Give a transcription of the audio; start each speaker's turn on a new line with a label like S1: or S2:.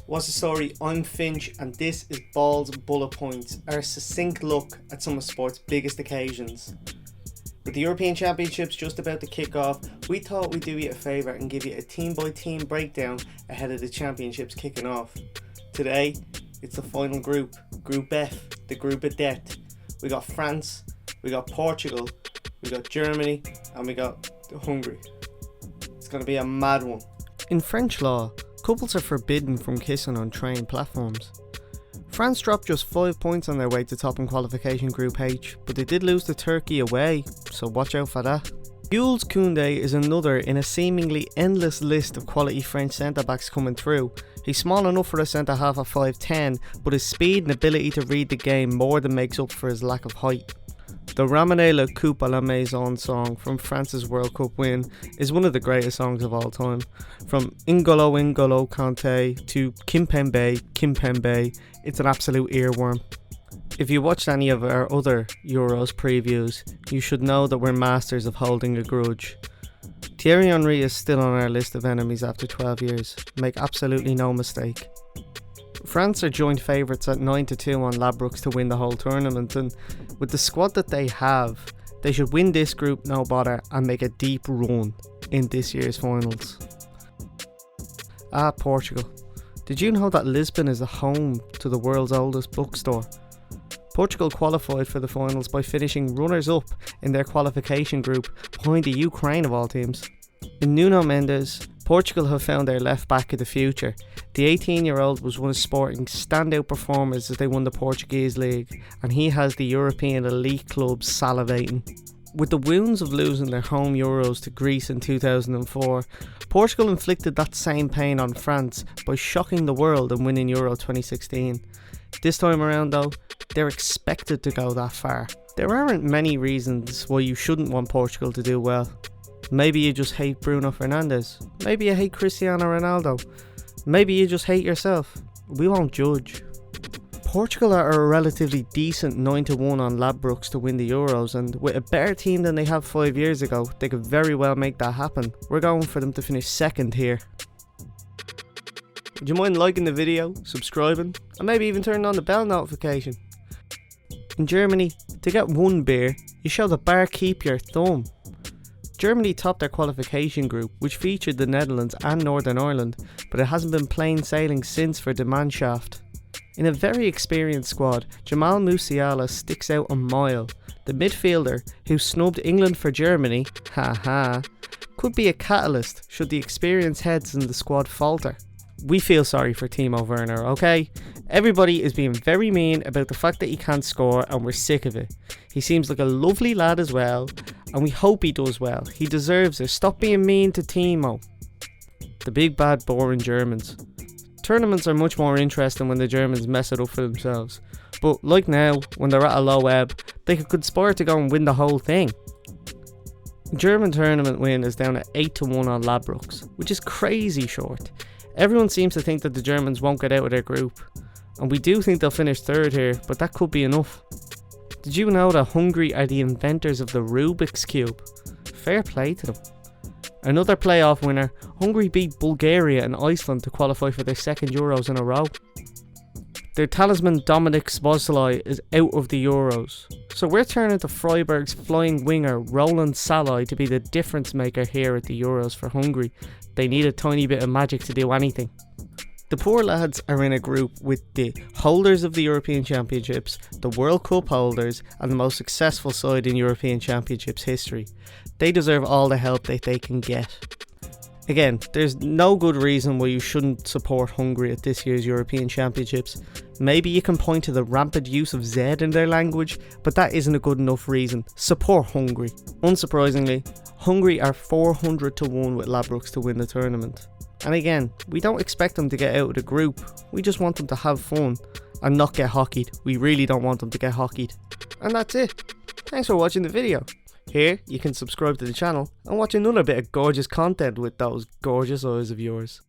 S1: What's the story? I'm Finch and this is Balls Bullet Points, our succinct look at some of sport's biggest occasions. With the European Championships just about to kick off, we thought we'd do you a favour and give you a team by team breakdown ahead of the championships kicking off. Today, it's the final group, Group F, the group of death. We got France, we got Portugal, we got Germany and we got Hungary. It's going to be a mad one. In French law, couples are forbidden from kissing on train platforms. France dropped just 5 points on their way to topping qualification Group H, but they did lose to Turkey away, so watch out for that. Jules Koundé is another in a seemingly endless list of quality French centre-backs coming through. He's small enough for a centre-half at 5'10", but his speed and ability to read the game more than makes up for his lack of height. The Ramenez la Coupe à la Maison song from France's World Cup win is one of the greatest songs of all time. From N'Golo N'Golo Kanté to Kimpembe, it's an absolute earworm. If you watched any of our other Euros previews, you should know that we're masters of holding a grudge. Thierry Henry is still on our list of enemies after 12 years, make absolutely no mistake. France are joint favourites at 9-2 on Ladbrokes to win the whole tournament, and with the squad that they have, they should win this group no bother and make a deep run in this year's finals. Portugal. Did you know that Lisbon is the home to the world's oldest bookstore? Portugal qualified for the finals by finishing runners-up in their qualification group behind the Ukraine of all teams. In Nuno Mendes, Portugal have found their left back of the future. The 18-year-old was one of Sporting's standout performers as they won the Portuguese league, and he has the European elite clubs salivating. With the wounds of losing their home Euros to Greece in 2004, Portugal inflicted that same pain on France by shocking the world and winning Euro 2016. This time around though, they're expected to go that far. There aren't many reasons why you shouldn't want Portugal to do well. Maybe you just hate Bruno Fernandes. Maybe you hate Cristiano Ronaldo. Maybe you just hate yourself. We won't judge. Portugal are a relatively decent 9-1 on Ladbrokes to win the Euros, and with a better team than they had 5 years ago, they could very well make that happen. We're going for them to finish second here. Would you mind liking the video, subscribing, and maybe even turning on the bell notification? In Germany, to get one beer, you show the barkeep your thumb. Germany topped their qualification group, which featured the Netherlands and Northern Ireland, but it hasn't been plain sailing since for the Mannschaft. In a very experienced squad, Jamal Musiala sticks out a mile. The midfielder, who snubbed England for Germany, could be a catalyst should the experienced heads in the squad falter. We feel sorry for Timo Werner, okay? Everybody is being very mean about the fact that he can't score and we're sick of it. He seems like a lovely lad as well, and we hope he does well. He deserves it. Stop being mean to Timo. The big bad boring Germans. Tournaments are much more interesting when the Germans mess it up for themselves. But like now, when they're at a low ebb, they could conspire to go and win the whole thing. German tournament win is down at 8-1 on Ladbrokes, which is crazy short. Everyone seems to think that the Germans won't get out of their group, and we do think they'll finish third here, but that could be enough. Did you know that Hungary are the inventors of the Rubik's Cube? Fair play to them. Another playoff winner, Hungary beat Bulgaria and Iceland to qualify for their second Euros in a row. Their talisman Dominik Szoboszlai is out of the Euros, so we're turning to Freiburg's flying winger Roland Salai to be the difference maker here at the Euros for Hungary. They need a tiny bit of magic to do anything. The poor lads are in a group with the holders of the European Championships, the World Cup holders, and the most successful side in European Championships history. They deserve all the help that they can get. Again, there's no good reason why you shouldn't support Hungary at this year's European Championships. Maybe you can point to the rampant use of Z in their language, but that isn't a good enough reason. Support Hungary. Unsurprisingly, Hungary are 400-1 with Ladbrokes to win the tournament. And again, we don't expect them to get out of the group. We just want them to have fun and not get hockeyed. We really don't want them to get hockeyed. And that's it. Thanks for watching the video. Here, you can subscribe to the channel and watch another bit of gorgeous content with those gorgeous eyes of yours.